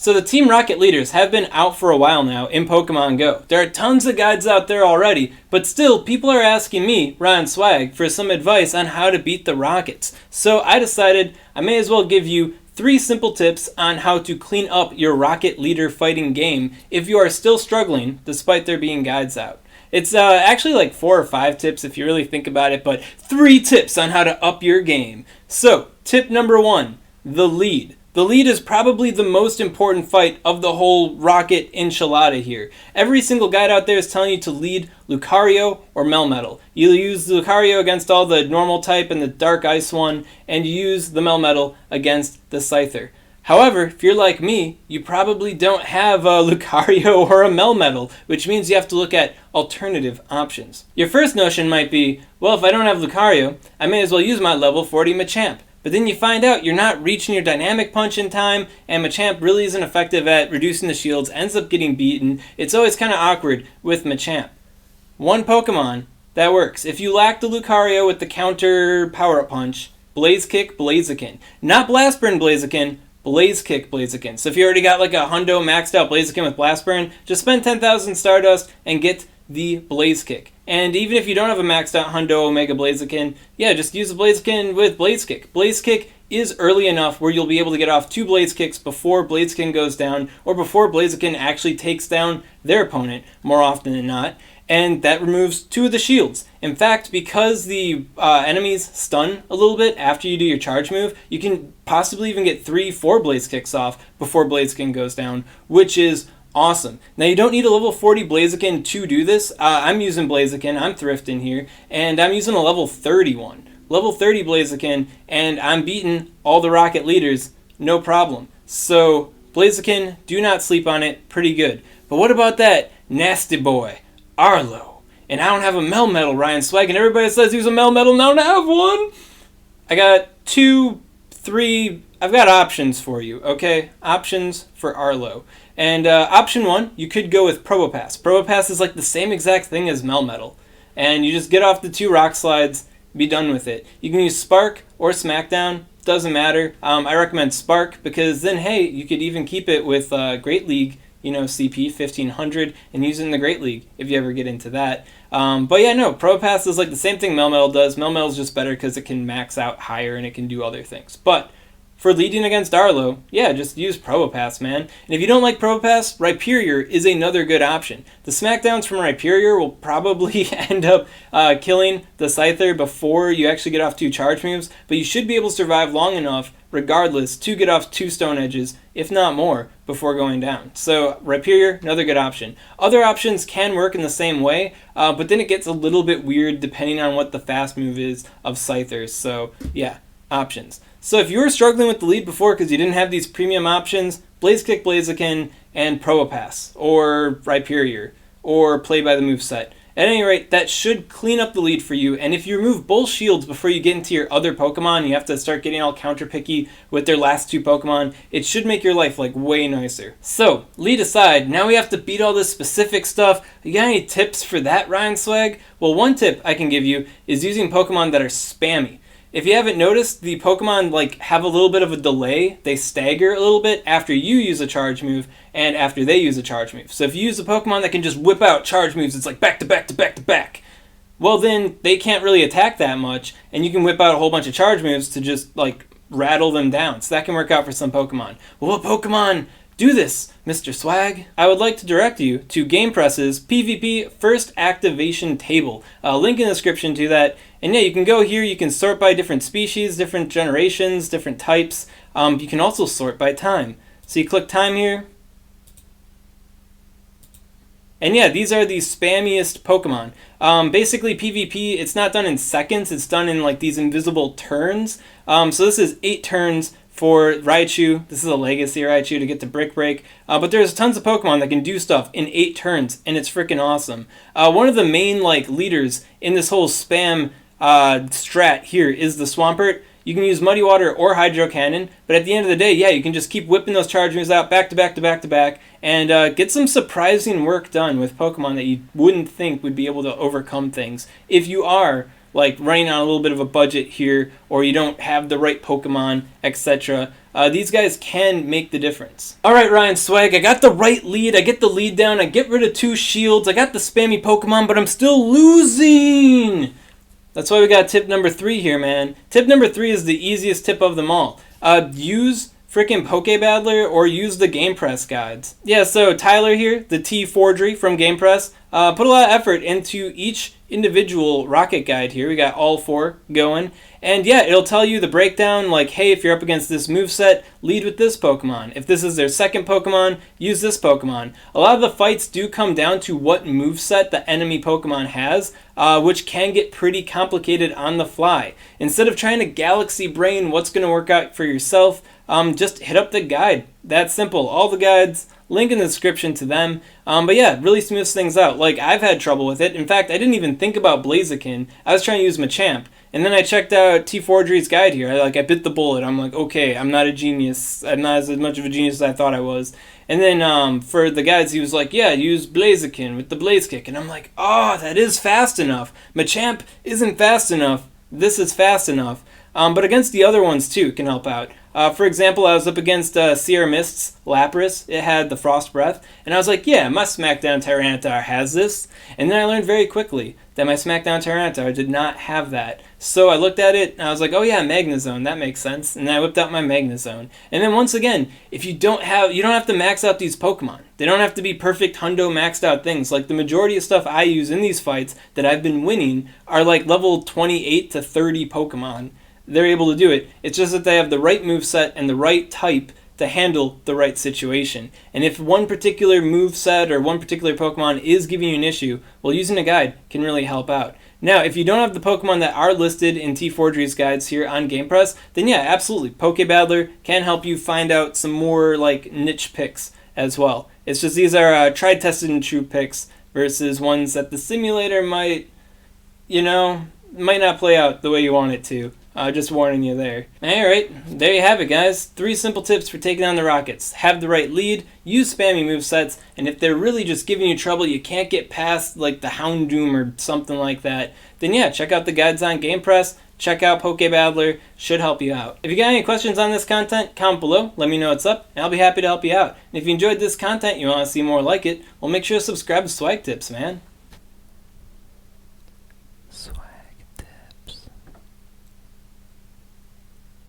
So the Team Rocket leaders have been out for a while now in Pokemon Go. There are tons of guides out there already, but still people are asking me, Ryan Swag, for some advice on how to beat the Rockets. So I decided I may as well give you 3 simple tips on how to clean up your Rocket leader fighting game if you are still struggling despite there being guides out. It's actually like 4 or 5 tips if you really think about it, but 3 tips on how to up your game. So, tip number 1, the lead. The lead is probably the most important fight of the whole Rocket enchilada here. Every single guide out there is telling you to lead Lucario or Melmetal. You use Lucario against all the normal type and the Dark Ice one, and you use the Melmetal against the Scyther. However, if you're like me, you probably don't have a Lucario or a Melmetal, which means you have to look at alternative options. Your first notion might be, well, if I don't have Lucario, I may as well use my level 40 Machamp. But then you find out you're not reaching your dynamic punch in time, and Machamp really isn't effective at reducing the shields, ends up getting beaten. It's always kind of awkward with Machamp. One Pokemon that works. If you lack the Lucario with the counter power-up punch, Blaze Kick Blaziken. Not Blast Burn Blaziken, Blaze Kick Blaziken. So if you already got like a hundo maxed out Blaziken with Blast Burn, just spend 10,000 Stardust and get the Blaze Kick. And even if you don't have a maxed out Hundo Omega Blaziken, yeah, just use the Blaziken with Blaze Kick. Blaze Kick is early enough where you'll be able to get off 2 Blaze Kicks before Blaziken goes down, or before Blaziken actually takes down their opponent, more often than not. And that removes 2 of the shields. In fact, because the enemies stun a little bit after you do your charge move, you can possibly even get 3-4 Blaze Kicks off before Blaziken goes down, which is awesome. Now you don't need a level 40 Blaziken to do this. I'm using Blaziken, I'm thrifting here, and I'm using a level 30 one. Level 30 Blaziken, and I'm beating all the Rocket leaders, no problem. So Blaziken, do not sleep on it, pretty good. But what about that nasty boy, Arlo? And I don't have a Melmetal, Ryan Swag, and everybody says use a Melmetal, now I don't have one. I got 2, 3, I've got options for you, okay? Options for Arlo. And option 1, you could go with Probopass. Probopass is like the same exact thing as Melmetal. And you just get off the 2 rock slides, be done with it. You can use Spark or Smackdown, doesn't matter. I recommend Spark because then, hey, you could even keep it with Great League, you know, CP 1500, and use it in the Great League if you ever get into that. But yeah, no, Probopass is like the same thing Melmetal does. Melmetal is just better because it can max out higher and it can do other things. But for leading against Arlo, yeah, just use Probopass, man. And if you don't like Probopass, Rhyperior is another good option. The Smackdowns from Rhyperior will probably end up killing the Scyther before you actually get off 2 charge moves, but you should be able to survive long enough, regardless, to get off 2 Stone Edges, if not more, before going down. So Rhyperior, another good option. Other options can work in the same way, but then it gets a little bit weird depending on what the fast move is of Scythers. So yeah, options. So if you were struggling with the lead before because you didn't have these premium options, Blaze Kick Blaziken and Probopass, or Rhyperior, or Play by the Moveset. At any rate, that should clean up the lead for you, and if you remove both shields before you get into your other Pokemon, you have to start getting all counter-picky with their last 2 Pokemon, it should make your life like way nicer. So, lead aside, now we have to beat all this specific stuff. You got any tips for that, Ryan Swag? Well, one tip I can give you is using Pokemon that are spammy. If you haven't noticed, the Pokemon like have a little bit of a delay. They stagger a little bit after you use a charge move and after they use a charge move. So if you use a Pokemon that can just whip out charge moves, it's like back to back to back to back. Well, then they can't really attack that much, and you can whip out a whole bunch of charge moves to just like rattle them down. So that can work out for some Pokemon. Well, what Pokemon do this, Mr. Swag? I would like to direct you to GamePress's PvP First Activation Table. Link in the description to that. And yeah, you can go here, you can sort by different species, different generations, different types. You can also sort by time. So you click time here. And yeah, these are the spammiest Pokemon. Basically, PvP, it's not done in seconds, it's done in like these invisible turns. So this is 8 turns for Raichu. This is a Legacy Raichu to get to Brick Break. But there's tons of Pokemon that can do stuff in 8 turns, and it's freaking awesome. One of the main like leaders in this whole spam strat here is the Swampert. You can use Muddy Water or Hydro Cannon, but at the end of the day, yeah, you can just keep whipping those charge moves out back to back to back to back, and get some surprising work done with Pokemon that you wouldn't think would be able to overcome things if you are like running on a little bit of a budget here, or you don't have the right Pokemon, etc. these guys can make the difference. Alright, Ryan Swag, I got the right lead, I get the lead down, I get rid of 2 shields, I got the spammy Pokemon, but I'm still losing! That's why we got tip number 3 here, man. Tip number 3 is the easiest tip of them all. Use freaking Pokebattler or use the GamePress guides. Yeah, so Tyler here, the T Forgery from GamePress, put a lot of effort into each individual rocket guide here. We got all 4 going. And yeah, it'll tell you the breakdown, like, hey, if you're up against this moveset, lead with this Pokemon. If this is their second Pokemon, use this Pokemon. A lot of the fights do come down to what moveset the enemy Pokemon has, which can get pretty complicated on the fly. Instead of trying to galaxy brain what's going to work out for yourself, just hit up the guide. That's simple. All the guides, link in the description to them. But yeah, it really smooths things out. Like, I've had trouble with it. In fact, I didn't even think about Blaziken. I was trying to use Machamp. And then I checked out T Forgery's guide here. I bit the bullet. I'm like, okay, I'm not a genius. I'm not as much of a genius as I thought I was. And then for the guides, he was like, yeah, use Blaziken with the Blaze Kick. And I'm like, oh, that is fast enough. Machamp isn't fast enough. This is fast enough. But against the other ones, too, it can help out. For example, I was up against Sierra Mist's Lapras. It had the Frost Breath. And I was like, yeah, my SmackDown Tyranitar has this. And then I learned very quickly that my SmackDown Tyranitar did not have that. So I looked at it, and I was like, oh yeah, Magnezone, that makes sense. And then I whipped out my Magnezone. And then once again, if you don't have to max out these Pokemon. They don't have to be perfect hundo maxed out things. Like, the majority of stuff I use in these fights that I've been winning are like level 28 to 30 Pokemon. They're able to do it. It's just that they have the right moveset and the right type to handle the right situation. And if one particular moveset or one particular Pokemon is giving you an issue, well, using a guide can really help out. Now, if you don't have the Pokemon that are listed in T Forgery's guides here on GamePress, then yeah, absolutely, Pokebattler can help you find out some more like niche picks as well. It's just these are tried, tested, and true picks versus ones that the simulator might not play out the way you want it to. Just warning you there. Alright, there you have it, guys. 3 simple tips for taking on the Rockets. Have the right lead, use spammy movesets, and if they're really just giving you trouble, you can't get past like the Houndoom or something like that, then yeah, check out the guides on GamePress, check out Pokebattler, should help you out. If you got any questions on this content, comment below, let me know what's up, and I'll be happy to help you out. And if you enjoyed this content and you want to see more like it, well, make sure to subscribe to SwagTips, man. Swag.